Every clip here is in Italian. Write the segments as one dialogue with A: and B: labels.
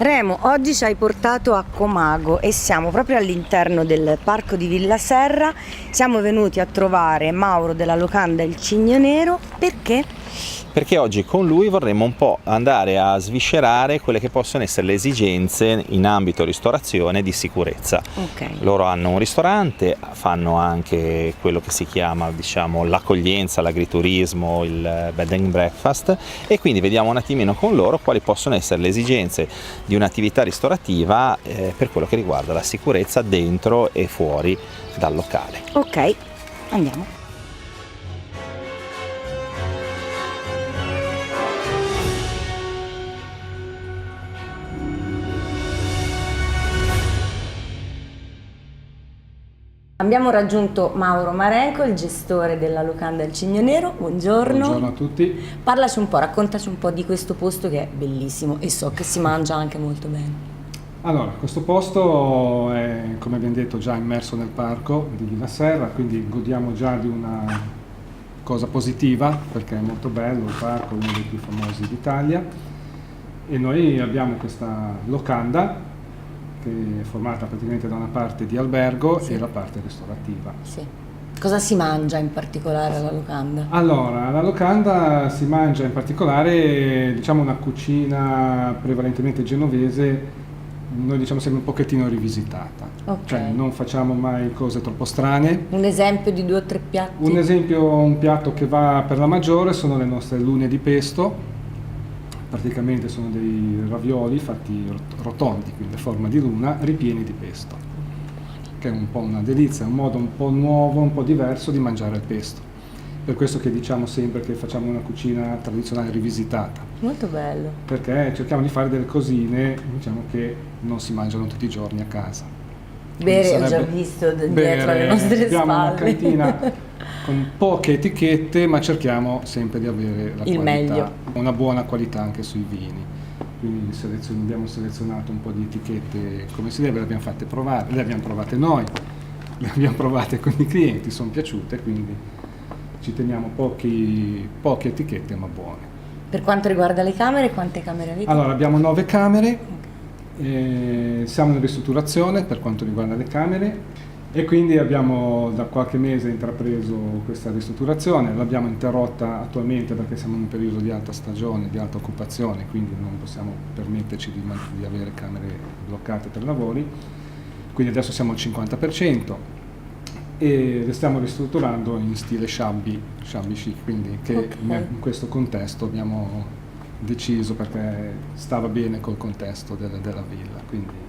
A: Remo, oggi ci hai portato a Comago e siamo proprio all'interno del parco di Villa Serra. Siamo venuti a trovare Mauro della locanda Il Cigno Nero. Perché?
B: Perché oggi con lui vorremmo un po' andare a sviscerare quelle che possono essere le esigenze in ambito ristorazione di sicurezza.
A: Ok.
B: Loro hanno un ristorante, fanno anche quello che si chiama, l'accoglienza, l'agriturismo, il bed and breakfast, e quindi vediamo un attimino con loro quali possono essere le esigenze di un'attività ristorativa per quello che riguarda la sicurezza dentro e fuori dal locale.
A: Ok, andiamo. Abbiamo raggiunto Mauro Marenco, il gestore della locanda Il Cigno Nero. Buongiorno.
C: Buongiorno a tutti.
A: Parlaci un po', raccontaci un po' di questo posto che è bellissimo e so che si mangia anche molto bene.
C: Allora, questo posto è, come abbiamo detto, già immerso nel parco di Villa Serra, quindi godiamo già di una cosa positiva, perché è molto bello il parco, uno dei più famosi d'Italia, e noi abbiamo questa locanda che è formata praticamente da una parte di albergo e la parte ristorativa.
A: Sì. Cosa si mangia in particolare alla locanda?
C: Allora, alla locanda si mangia in particolare, diciamo, una cucina prevalentemente genovese, noi diciamo sempre un pochettino rivisitata.
A: Ok.
C: Cioè non facciamo mai cose troppo strane.
A: Un esempio di 2 o 3 piatti?
C: Un esempio, un piatto che va per la maggiore sono le nostre lune di pesto. Praticamente sono dei ravioli fatti rotondi, quindi a forma di luna, ripieni di pesto, che è un po' una delizia, è un modo un po' nuovo, un po' diverso di mangiare il pesto. Per questo che diciamo sempre che facciamo una cucina tradizionale rivisitata.
A: Molto bello.
C: Perché cerchiamo di fare delle cosine, diciamo, che non si mangiano tutti i giorni a casa.
A: Bere, ho già visto dietro le nostre
C: abbiamo
A: spalle.
C: una cantina con poche etichette, ma cerchiamo sempre di avere la
A: Il
C: qualità,
A: meglio.
C: una buona qualità anche sui vini. Quindi abbiamo selezionato un po' di etichette come si deve, le abbiamo fatte provare, le abbiamo provate noi, le abbiamo provate con i clienti, sono piaciute, quindi ci teniamo poche etichette ma buone.
A: Per quanto riguarda le camere, quante camere avete?
C: Allora, abbiamo 9 camere, siamo in ristrutturazione per quanto riguarda le camere e quindi abbiamo da qualche mese intrapreso questa ristrutturazione, l'abbiamo interrotta attualmente perché siamo in un periodo di alta stagione, di alta occupazione, quindi non possiamo permetterci di avere camere bloccate per lavori, quindi adesso siamo al 50% e le stiamo ristrutturando in stile shabby chic, quindi che in questo contesto abbiamo deciso perché stava bene col contesto della villa, quindi,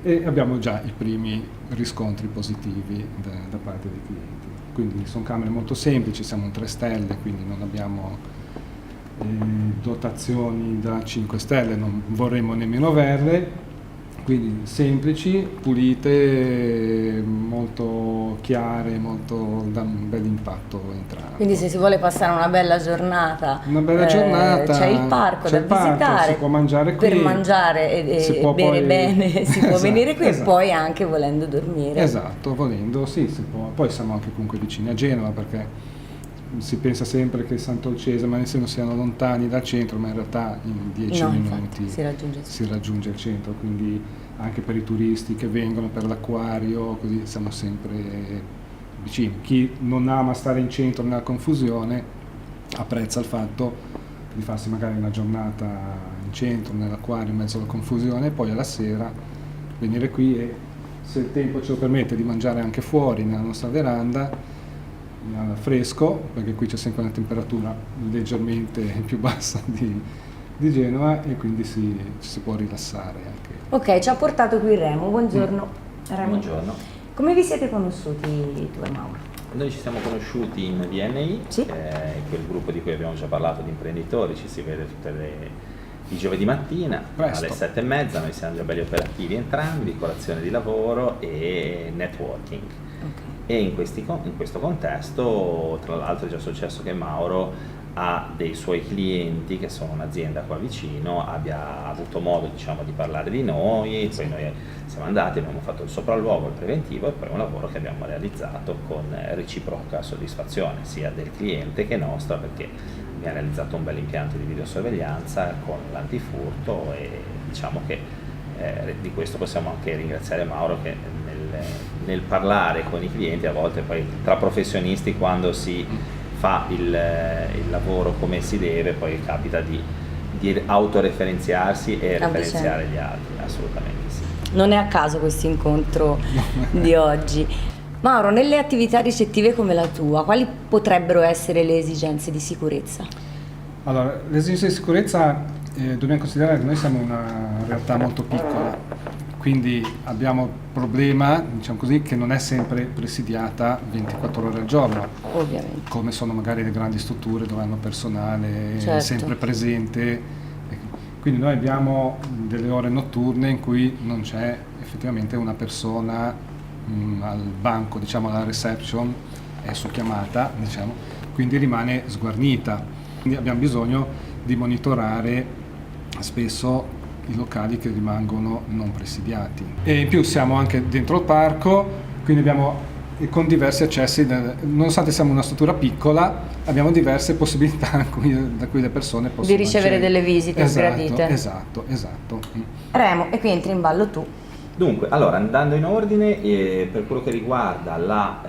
C: e abbiamo già i primi riscontri positivi da parte dei clienti. Quindi sono camere molto semplici, siamo in 3 stelle, quindi non abbiamo dotazioni da 5 stelle, non vorremmo nemmeno averle, quindi semplici, pulite, molto chiare, da un bel impatto entrante.
A: Quindi se si vuole passare una bella giornata, c'è il parco da visitare,
C: si può mangiare qui,
A: per mangiare e bere bene, si può venire qui e poi anche volendo dormire.
C: Esatto, volendo, sì, si può. Poi siamo anche comunque vicini a Genova perché si pensa sempre che Sant'Olcese, ma nel senso siano lontani dal centro, ma in realtà in 10 minuti si raggiunge il centro, quindi anche per i turisti che vengono per l'acquario, così siamo sempre vicini. Chi non ama stare in centro nella confusione apprezza il fatto di farsi magari una giornata in centro, nell'acquario, in mezzo alla confusione, e poi alla sera venire qui e, se il tempo ce lo permette, di mangiare anche fuori nella nostra veranda, al fresco, perché qui c'è sempre una temperatura leggermente più bassa di Genova e quindi ci si può rilassare anche.
A: Ok, ci ha portato qui Remo. Buongiorno. Remo.
B: Buongiorno.
A: Come vi siete conosciuti tu e Mauro?
B: Noi ci siamo conosciuti in VNI,
A: Sì.
B: Quel gruppo di cui abbiamo già parlato, di imprenditori, ci si vede i giovedì mattina
C: Presto.
B: alle 7:30, noi siamo già belli operativi entrambi, colazione di lavoro e networking.
A: Okay.
B: E in questo contesto, tra l'altro, è già successo che Mauro ha dei suoi clienti che sono un'azienda qua vicino, abbia avuto modo, diciamo, di parlare di noi, poi noi siamo andati, abbiamo fatto il sopralluogo, il preventivo, e poi un lavoro che abbiamo realizzato con reciproca soddisfazione sia del cliente che nostra, perché abbiamo realizzato un bel impianto di videosorveglianza con l'antifurto e diciamo che di questo possiamo anche ringraziare Mauro, che nel parlare con i clienti, a volte poi tra professionisti, quando si fa il lavoro come si deve, poi capita di autoreferenziarsi e referenziare gli altri, assolutamente sì.
A: Non è a caso questo incontro di oggi. Mauro, nelle attività ricettive come la tua, quali potrebbero essere le esigenze di sicurezza?
C: Allora, le esigenze di sicurezza dobbiamo considerare che noi siamo una realtà molto piccola, quindi abbiamo il problema, diciamo così, che non è sempre presidiata 24 ore al giorno,
A: Ovviamente.
C: come sono magari le grandi strutture dove hanno personale sempre presente. Quindi noi abbiamo delle ore notturne in cui non c'è effettivamente una persona al banco, diciamo alla reception, è su chiamata, diciamo, quindi rimane sguarnita. Quindi abbiamo bisogno di monitorare spesso i locali che rimangono non presidiati. E in più siamo anche dentro il parco, quindi abbiamo con diversi accessi, nonostante siamo una struttura piccola, abbiamo diverse possibilità da cui le persone possono
A: di ricevere
C: accedere.
A: delle visite sgradite.
C: Esatto.
A: Remo, e qui entri in ballo tu.
B: Dunque, allora, andando in ordine, per quello che riguarda la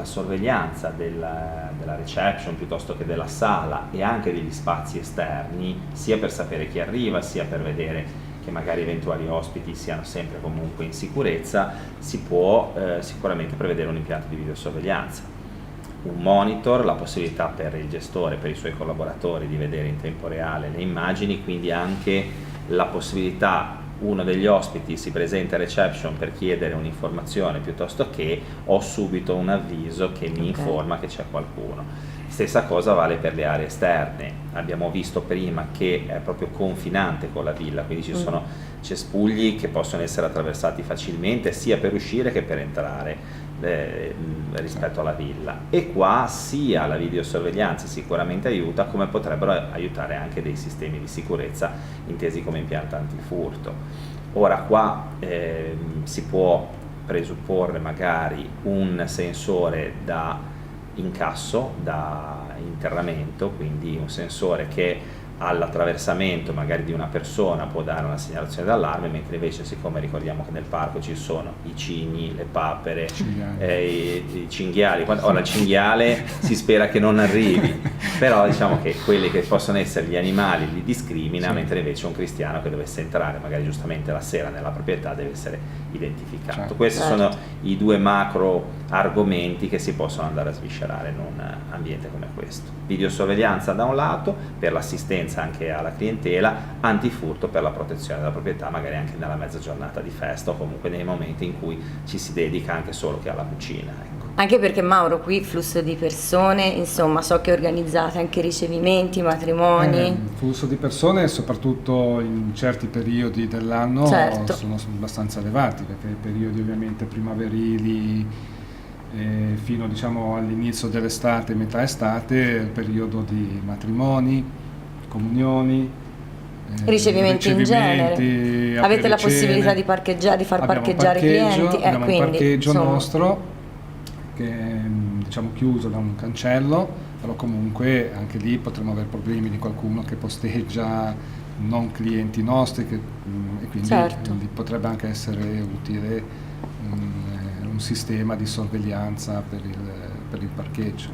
B: sorveglianza della reception piuttosto che della sala e anche degli spazi esterni, sia per sapere chi arriva, sia per vedere che magari eventuali ospiti siano sempre comunque in sicurezza, si può sicuramente prevedere un impianto di videosorveglianza, un monitor, la possibilità per il gestore, per i suoi collaboratori di vedere in tempo reale le immagini, quindi anche la possibilità, uno degli ospiti si presenta a reception per chiedere un'informazione piuttosto che ho subito un avviso che mi informa che c'è qualcuno. Stessa cosa vale per le aree esterne, abbiamo visto prima che è proprio confinante con la villa, quindi ci sono cespugli che possono essere attraversati facilmente sia per uscire che per entrare rispetto alla villa, e qua sia la videosorveglianza sicuramente aiuta, come potrebbero aiutare anche dei sistemi di sicurezza intesi come impianto antifurto. Ora qua si può presupporre magari un sensore da incasso, da internamento, quindi un sensore che all'attraversamento magari di una persona può dare una segnalazione d'allarme, mentre invece, siccome ricordiamo che nel parco ci sono i cigni, le papere, i cinghiali, ora il cinghiale si spera che non arrivi, però diciamo che quelli che possono essere gli animali li discrimina, mentre invece un cristiano che dovesse entrare magari giustamente la sera nella proprietà deve essere identificato. Questi sono i due macro argomenti che si possono andare a sviscerare in un ambiente come questo. Videosorveglianza da un lato per l'assistenza anche alla clientela, antifurto per la protezione della proprietà, magari anche nella mezza giornata di festa o comunque nei momenti in cui ci si dedica anche solo che alla cucina, ecco.
A: Anche perché, Mauro, qui flusso di persone, insomma, so che organizzate anche ricevimenti, matrimoni.
C: Flusso di persone, soprattutto in certi periodi dell'anno, sono abbastanza elevati, perché i periodi ovviamente primaverili fino, diciamo, all'inizio dell'estate, metà estate, il periodo di matrimoni, comunioni,
A: ricevimenti in genere. Avete la possibilità di parcheggiare, di far parcheggiare i clienti?
C: Abbiamo
A: quindi,
C: un parcheggio nostro che è, diciamo, chiuso da un cancello, però comunque anche lì potremmo avere problemi di qualcuno che posteggia non clienti nostri, e quindi potrebbe anche essere utile un sistema di sorveglianza per il parcheggio.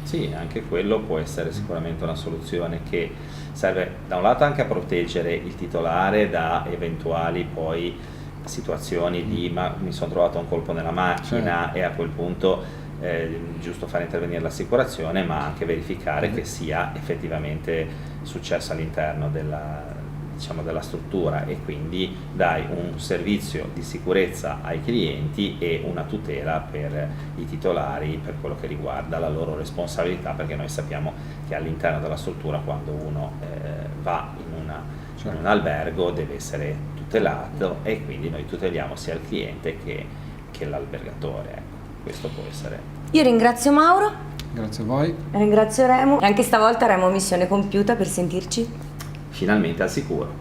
B: Sì, anche quello può essere sicuramente una soluzione che serve da un lato anche a proteggere il titolare da eventuali poi situazioni di mi sono trovato un colpo nella macchina, e a quel punto giusto fare intervenire l'assicurazione, ma anche verificare che sia effettivamente successo all'interno della struttura, e quindi dai un servizio di sicurezza ai clienti e una tutela per i titolari per quello che riguarda la loro responsabilità, perché noi sappiamo che all'interno della struttura, quando uno va in un albergo, deve essere tutelato, e quindi noi tuteliamo sia il cliente che l'albergatore, ecco. Questo può essere.
A: Io ringrazio Mauro.
C: Grazie a voi.
A: Ringrazio Remo. E anche stavolta Remo missione compiuta, per sentirci
B: Finalmente al sicuro.